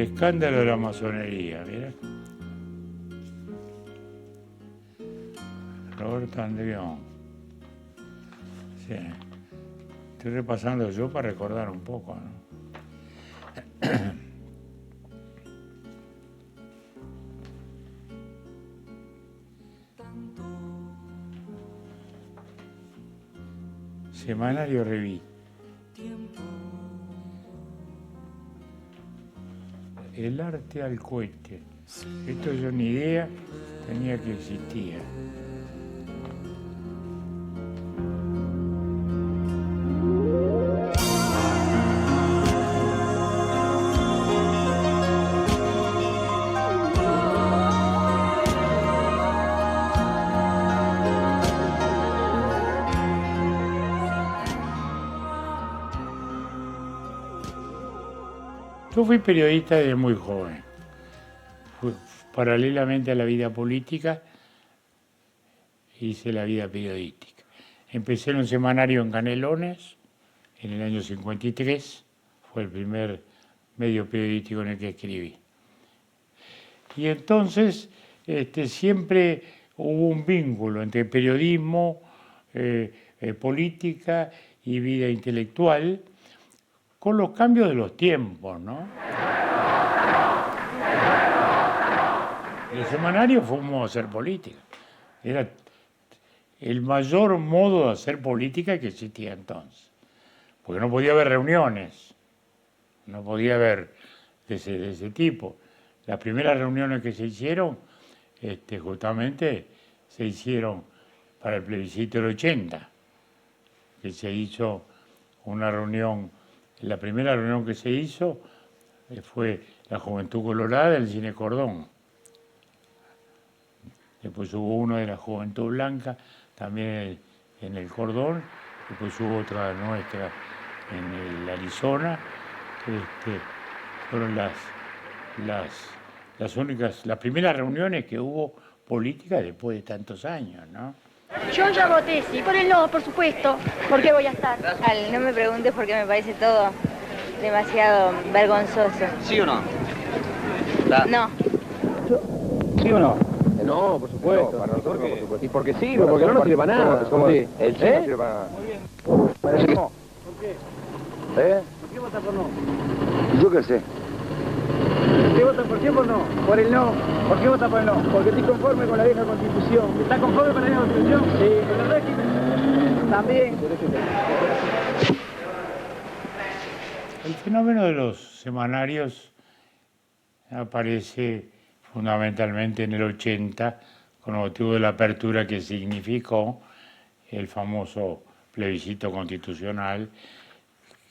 escándalo de la masonería, mira. Roberto Andrión. Sí. Estoy repasando yo para recordar un poco, ¿no? Semanario Reví. El arte al cohete. Esto yo ni idea tenía que existía. Yo fui periodista desde muy joven. Paralelamente a la vida política, hice la vida periodística. Empecé en un semanario en Canelones, en el año 53, fue el primer medio periodístico en el que escribí. Y entonces siempre hubo un vínculo entre periodismo, política y vida intelectual, con los cambios de los tiempos, ¿no? El semanario fue un modo de hacer política. Era el mayor modo de hacer política que existía entonces. Porque no podía haber reuniones, no podía haber de ese tipo. Las primeras reuniones que se hicieron, justamente se hicieron para el plebiscito del 80, que se hizo una reunión. La primera reunión que se hizo fue la Juventud Colorada del Cine Cordón. Después hubo uno de la Juventud Blanca, también en el Cordón. Después hubo otra nuestra en el Arizona. Fueron las únicas, las primeras reuniones que hubo políticas después de tantos años, ¿no? Yo ya voté, sí, por el no, por supuesto. ¿Por qué voy a estar? No me preguntes porque me parece todo demasiado vergonzoso. ¿Sí o no? No. ¿Sí o no? No, por supuesto. No, para nosotros, por supuesto. ¿Y porque sí? Porque no nos sirve para nada. Sí. El sí no sirve para nada. ¿Para el no? ¿Por qué? ¿Eh? ¿Por qué vota por no? Yo qué sé. ¿Por qué vota por qué por no? Por el no. ¿Por qué vota por el no? Porque estoy conforme con la vieja constitución. ¿Está conforme con la vieja constitución? Sí. ¿Con el régimen? También. El fenómeno de los semanarios aparece fundamentalmente en el 80, con motivo de la apertura que significó el famoso plebiscito constitucional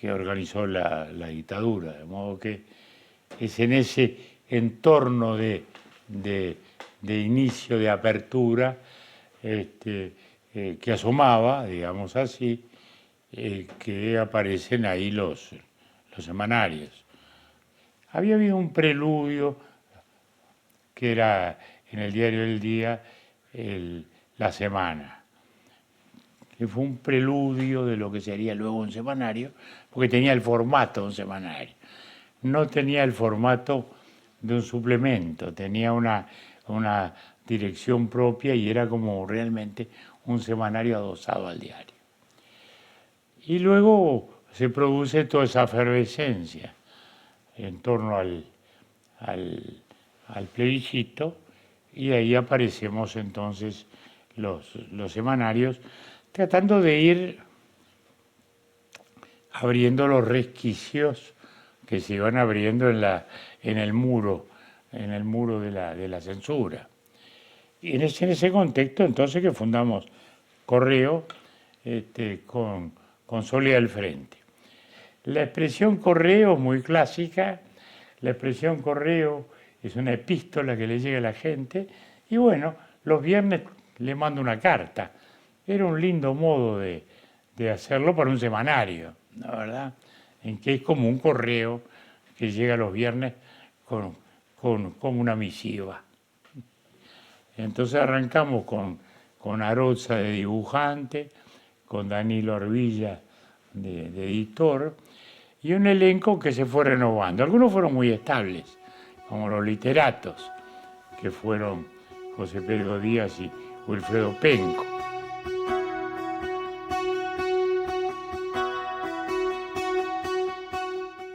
que organizó la dictadura. De modo que es en ese entorno de inicio, de apertura, que asomaba, digamos así, que aparecen ahí los semanarios. Había habido un preludio que era en el diario El Día, La Semana, que fue un preludio de lo que sería luego un semanario, porque tenía el formato de un semanario. No tenía el formato de un suplemento, tenía una dirección propia y era como realmente un semanario adosado al diario. Y luego se produce toda esa efervescencia en torno al plebiscito, y ahí aparecemos entonces los semanarios, tratando de ir abriendo los resquicios que se iban abriendo en el muro de la censura. Y en ese contexto entonces que fundamos Correo con Soledad al frente. La expresión correo es muy clásica. La expresión correo es una epístola que le llega a la gente, y bueno, los viernes le mando una carta. Era un lindo modo de hacerlo para un semanario, ¿la verdad? En que es como un correo que llega los viernes con una misiva. Entonces arrancamos con Aroza de dibujante, con Danilo Arvilla de editor, y un elenco que se fue renovando. Algunos fueron muy estables, como los literatos, que fueron José Pedro Díaz y Wilfredo Penco.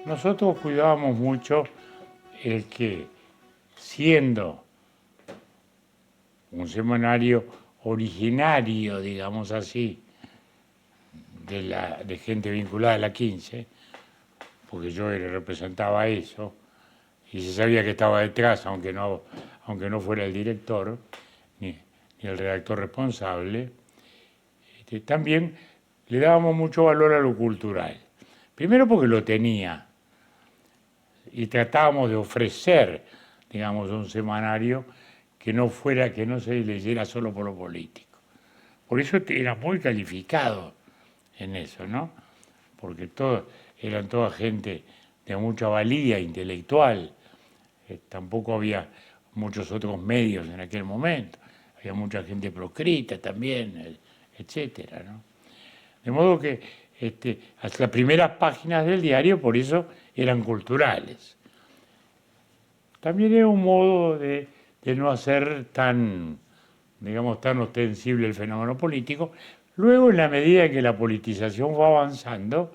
Nosotros cuidábamos mucho el que, siendo un semanario originario, digamos así, de gente vinculada a la 15, porque yo representaba eso, y se sabía que estaba detrás, aunque no fuera el director, ni el redactor responsable, también le dábamos mucho valor a lo cultural. Primero porque lo tenía, y tratábamos de ofrecer, digamos, un semanario que no se leyera solo por lo político. Por eso era muy calificado en eso, ¿no? Porque eran toda gente de mucha valía intelectual. Tampoco había muchos otros medios en aquel momento. Había mucha gente proscrita también, etcétera, ¿no? De modo que hasta las primeras páginas del diario, por eso, eran culturales. También era un modo de no hacer tan ostensible el fenómeno político. Luego, en la medida que la politización fue avanzando,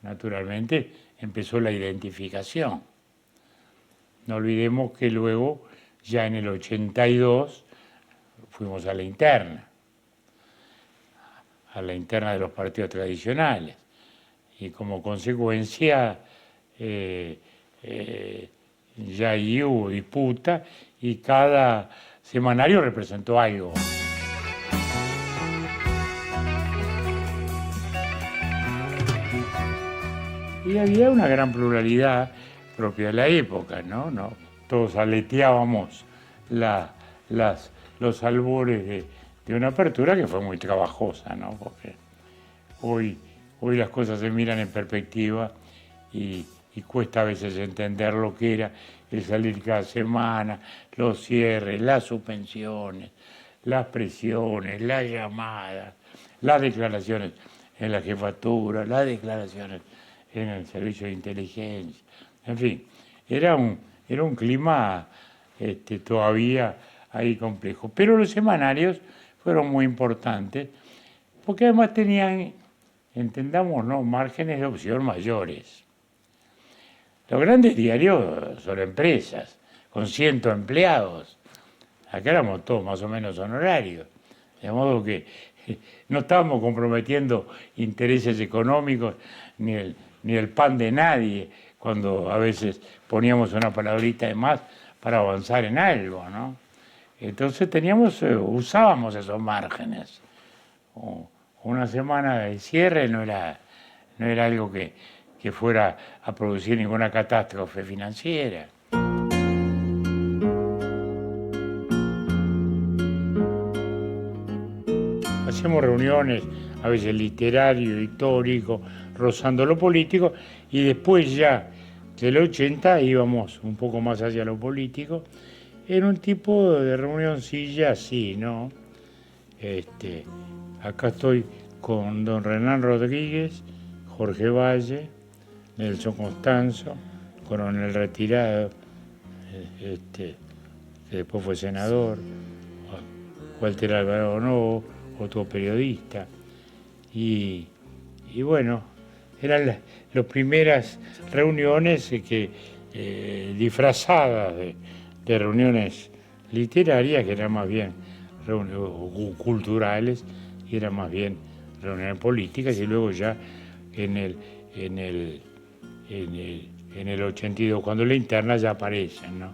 naturalmente empezó la identificación. No olvidemos que luego, ya en el 82, fuimos a la interna de los partidos tradicionales, y como consecuencia ya ahí hubo disputa y cada semanario representó algo. Y había una gran pluralidad propia de la época, ¿no? Todos aleteábamos los albores de una apertura que fue muy trabajosa, ¿no? Porque hoy las cosas se miran en perspectiva y cuesta a veces entender lo que era el salir cada semana, los cierres, las suspensiones, las presiones, las llamadas, las declaraciones en la jefatura, las declaraciones en el servicio de inteligencia, en fin, era un clima todavía ahí complejo. Pero los semanarios fueron muy importantes, porque además tenían, entendamos, ¿no?, márgenes de opción mayores. Los grandes diarios son empresas, con 100 empleados. Acá éramos todos más o menos honorarios, de modo que no estábamos comprometiendo intereses económicos ni el pan de nadie, cuando a veces poníamos una palabrita de más para avanzar en algo, ¿no? Entonces usábamos esos márgenes. Una semana de cierre no era algo que fuera a producir ninguna catástrofe financiera. Hacíamos reuniones, a veces literario, histórico, rozando lo político, y después ya del 80 íbamos un poco más hacia lo político, en un tipo de reunioncilla así, ¿no? Acá estoy con don Renán Rodríguez, Jorge Valle, Nelson Constanzo, coronel retirado, que después fue senador, Walter Alvarado Novo, otro periodista, y bueno, eran las primeras reuniones disfrazadas de reuniones literarias, que eran más bien reuniones culturales, y eran más bien reuniones políticas, y luego ya en el 82, cuando la interna ya aparecen, ¿no?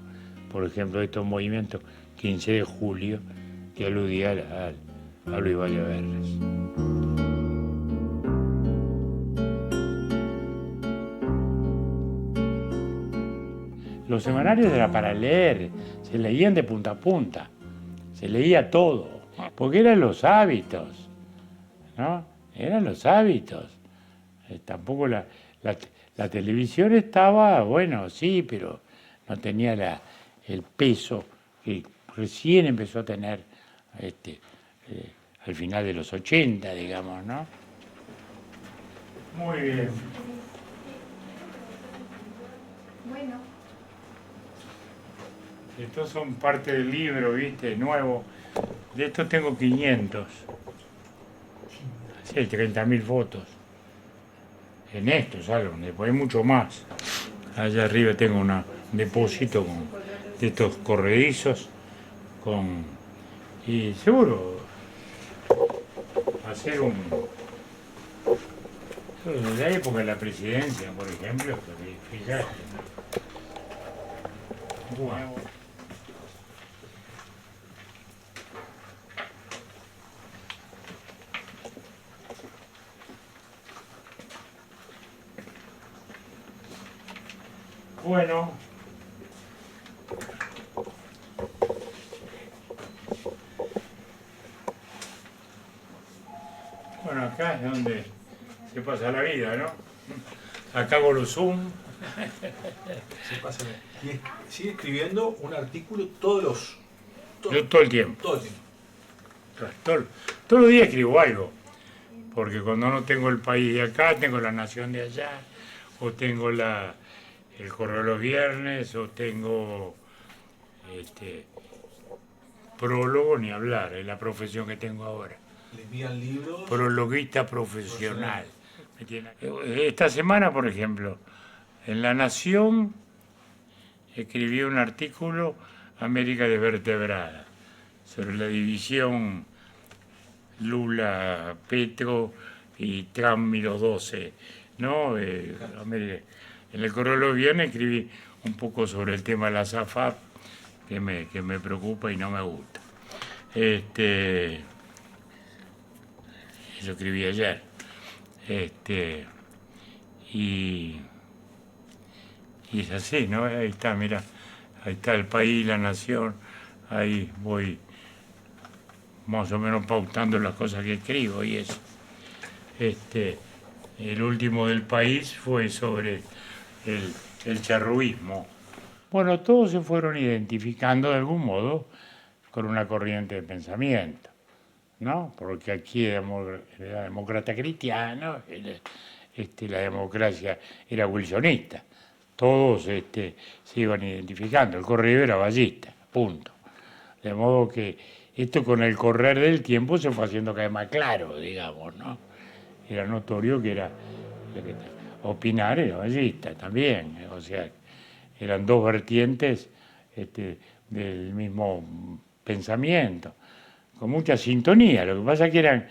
Por ejemplo, estos movimientos 15 de julio, que aludía a Luis Valleverres. Los semanarios era para leer, se leían de punta a punta, se leía todo, porque eran los hábitos, ¿no? Eran los hábitos. Tampoco la televisión estaba, bueno, sí, pero no tenía el peso que recién empezó a tener al final de los 80, digamos, ¿no? Muy bien. Bueno. Estos son parte del libro, ¿viste? Nuevo. De estos tengo 500. Sí, 30.000 fotos. En estos álbumes, después hay mucho más. Allá arriba tengo un depósito de estos corredizos. Y seguro hacer un... De la época de la presidencia, por ejemplo, fíjate. Bueno. Bueno. Bueno, acá es donde se pasa la vida, ¿no? Acá hago los Zoom. Se pasa bien. Y sigue escribiendo un artículo todos Yo todo el tiempo. todo el tiempo. Todos los días escribo algo. Porque cuando no tengo el país de acá, tengo la nación de allá, o tengo el correo de los viernes, o tengo prólogo, ni hablar, es la profesión que tengo ahora. Le envían libros. Prologuista profesional. Esta semana, por ejemplo, en La Nación escribí un artículo, América desvertebrada, sobre la división Lula, Petro y Trump y los 12, ¿no? En el correo de los viernes escribí un poco sobre el tema de la SAFAP, que me preocupa y no me gusta. Eso escribí ayer. Y es así, ¿no? Ahí está, mira, ahí está el país, la nación, ahí voy más o menos pautando las cosas que escribo y eso. El último del país fue sobre el charruismo. Bueno, todos se fueron identificando de algún modo con una corriente de pensamiento, ¿no? Porque aquí era demócrata cristiano, la democracia era wilsonista. Todos se iban identificando. El correo era ballista, punto. De modo que esto con el correr del tiempo se fue haciendo cada vez más claro, digamos, ¿no? Era notorio que opinar era ballista también, o sea, eran dos vertientes del mismo pensamiento, con mucha sintonía. Lo que pasa es que eran...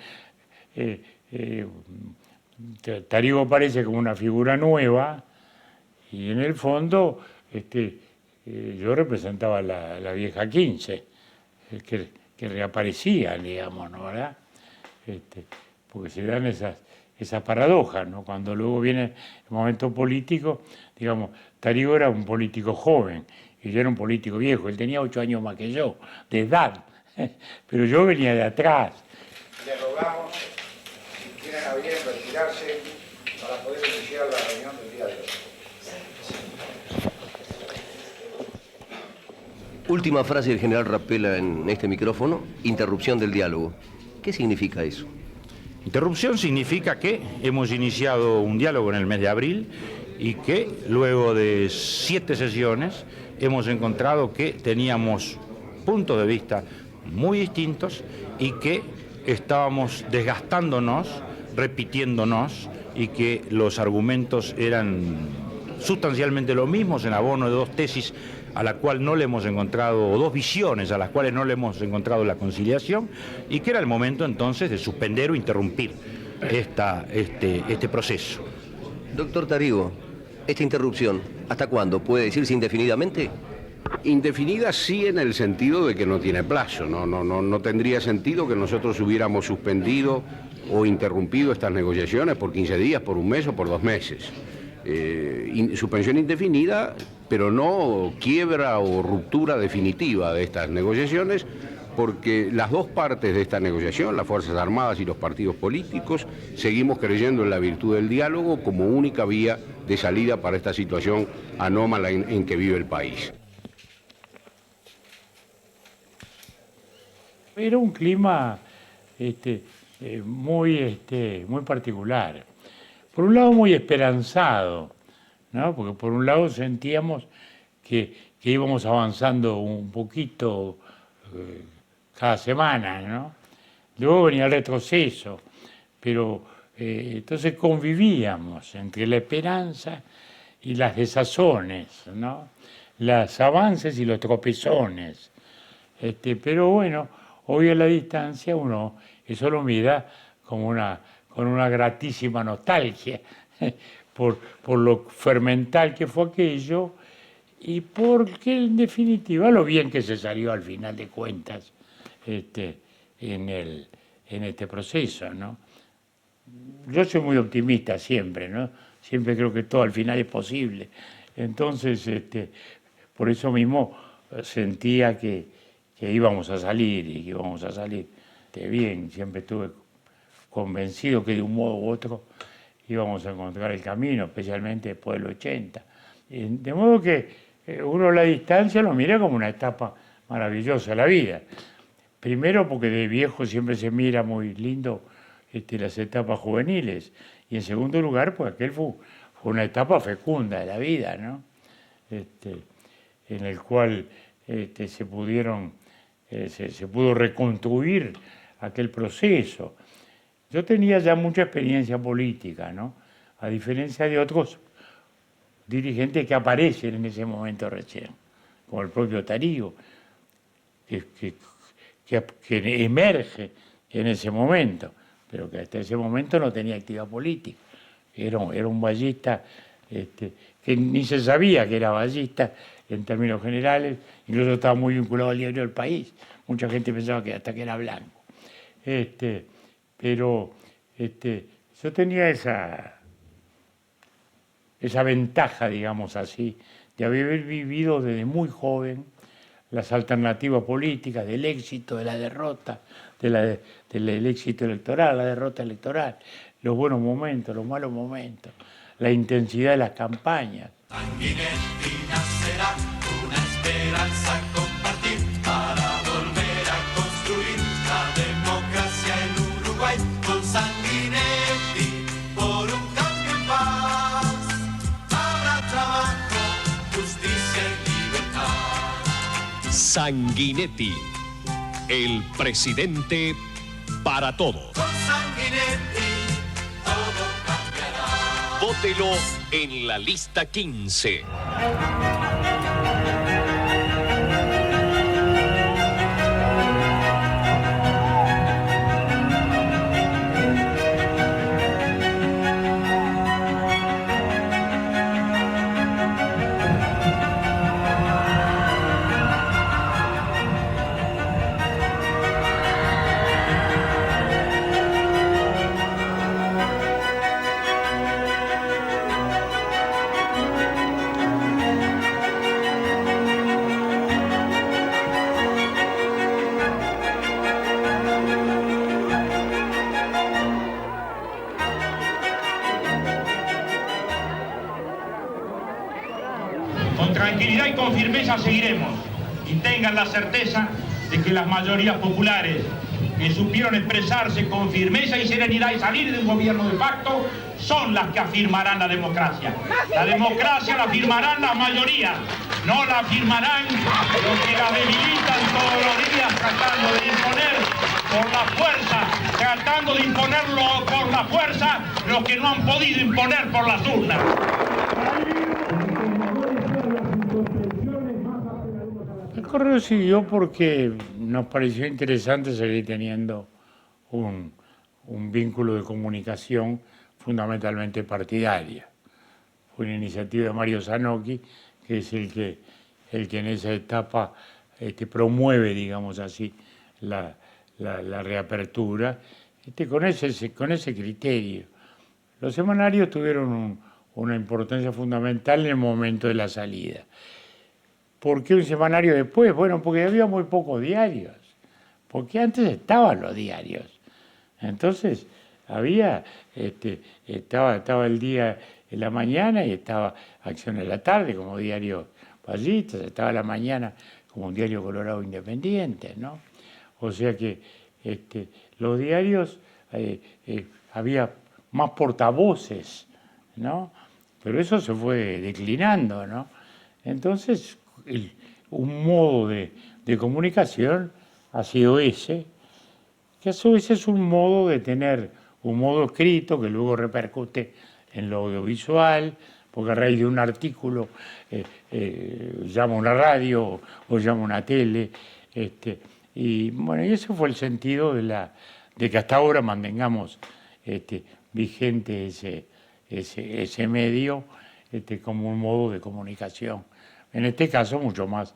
Tarigo parece como una figura nueva y en el fondo yo representaba la vieja 15, que reaparecían, digamos, ¿no? ¿Verdad? Porque se dan esas paradojas, ¿no? Cuando luego viene el momento político, digamos, Tarigo era un político joven y yo era un político viejo, él tenía 8 años más que yo, de edad, pero yo venía de atrás. Le rogamos, si tienen a bien, retirarse para poder iniciar la reunión del día de hoy. Última frase del general Rapella en este micrófono, interrupción del diálogo. ¿Qué significa eso? Interrupción significa que hemos iniciado un diálogo en el mes de abril y que luego de 7 sesiones hemos encontrado que teníamos puntos de vista muy distintos y que estábamos desgastándonos, repitiéndonos y que los argumentos eran sustancialmente los mismos en abono de 2 tesis a la cual no le hemos encontrado, o 2 visiones a las cuales no le hemos encontrado la conciliación, y que era el momento entonces de suspender o interrumpir este proceso. Doctor Tarigo, esta interrupción, ¿hasta cuándo? ¿Puede decirse indefinidamente? Indefinida sí, en el sentido de que no tiene plazo. No tendría sentido que nosotros hubiéramos suspendido o interrumpido estas negociaciones por 15 días, por un mes o por 2 meses. Suspensión indefinida, pero no quiebra o ruptura definitiva de estas negociaciones, porque las dos partes de esta negociación, las Fuerzas Armadas y los partidos políticos, seguimos creyendo en la virtud del diálogo como única vía de salida para esta situación anómala en que vive el país. Era un clima muy particular. Por un lado muy esperanzado, ¿no? Porque por un lado sentíamos que que íbamos avanzando un poquito cada semana, ¿no? Luego venía el retroceso, pero entonces convivíamos entre la esperanza y las desazones, ¿no? Los avances y los tropezones. Pero bueno, hoy a la distancia uno eso lo mira con una gratísima nostalgia por lo fermental que fue aquello y porque en definitiva lo bien que se salió al final de cuentas en este proceso, ¿no? Yo soy muy optimista siempre, ¿no? Siempre creo que todo al final es posible. Entonces, por eso mismo sentía que íbamos a salir y que íbamos a salir bien. Siempre estuve convencido que de un modo u otro íbamos a encontrar el camino, especialmente después del 80. De modo que uno a la distancia lo mira como una etapa maravillosa de la vida. Primero porque de viejo siempre se mira muy lindo las etapas juveniles. Y en segundo lugar, pues aquel fue una etapa fecunda de la vida, ¿no? En el cual se pudo reconstruir aquel proceso. Yo tenía ya mucha experiencia política, ¿no? A diferencia de otros dirigentes que aparecen en ese momento recién, como el propio Tarío, que emerge en ese momento, pero que hasta ese momento no tenía actividad política. Era un vallista que ni se sabía que era vallista en términos generales, incluso estaba muy vinculado al diario El País. Mucha gente pensaba que hasta que era blanco. Pero yo tenía esa ventaja, digamos así, de haber vivido desde muy joven las alternativas políticas, del éxito, de la derrota, del éxito electoral, la derrota electoral, los buenos momentos, los malos momentos, la intensidad de las campañas. Sanguinetti nacerá una esperanza compartir para volver a construir la democracia en Uruguay. Con Sanguinetti por un cambio en paz habrá trabajo, justicia y libertad. Sanguinetti, el presidente para todos. Con Sanguinetti todo cambiará. Vótelo en la lista 15. Con tranquilidad y con firmeza seguiremos. Y tengan la certeza de que las mayorías populares que supieron expresarse con firmeza y serenidad y salir de un gobierno de facto son las que afirmarán la democracia. La democracia la afirmarán las mayorías, no la afirmarán los que la debilitan todos los días tratando de imponer por la fuerza, tratando de imponerlo por la fuerza los que no han podido imponer por las urnas. El correo siguió porque nos pareció interesante seguir teniendo un vínculo de comunicación fundamentalmente partidaria. Fue una iniciativa de Mario Zanocchi, que es el que en esa etapa promueve, digamos así, la reapertura, con ese criterio. Los semanarios tuvieron una importancia fundamental en el momento de la salida. ¿Por qué un semanario después? Bueno, porque había muy pocos diarios, porque antes estaban los diarios. Entonces, estaba el día en la mañana y estaba Acción en la tarde como diario vallistas, estaba la mañana como un diario Colorado Independiente, ¿no? O sea que los diarios, había más portavoces, ¿no? Pero eso se fue declinando, ¿no? Entonces, un modo de comunicación ha sido ese, que a su vez es un modo de tener un modo escrito que luego repercute en lo audiovisual, porque a raíz de un artículo llama una radio o llama una tele, y bueno, y ese fue el sentido de que hasta ahora mantengamos vigente ese medio como un modo de comunicación. En este caso, mucho más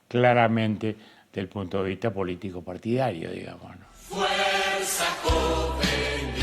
claramente del punto de vista político partidario, digamos, ¿no? Fuerza juvenil.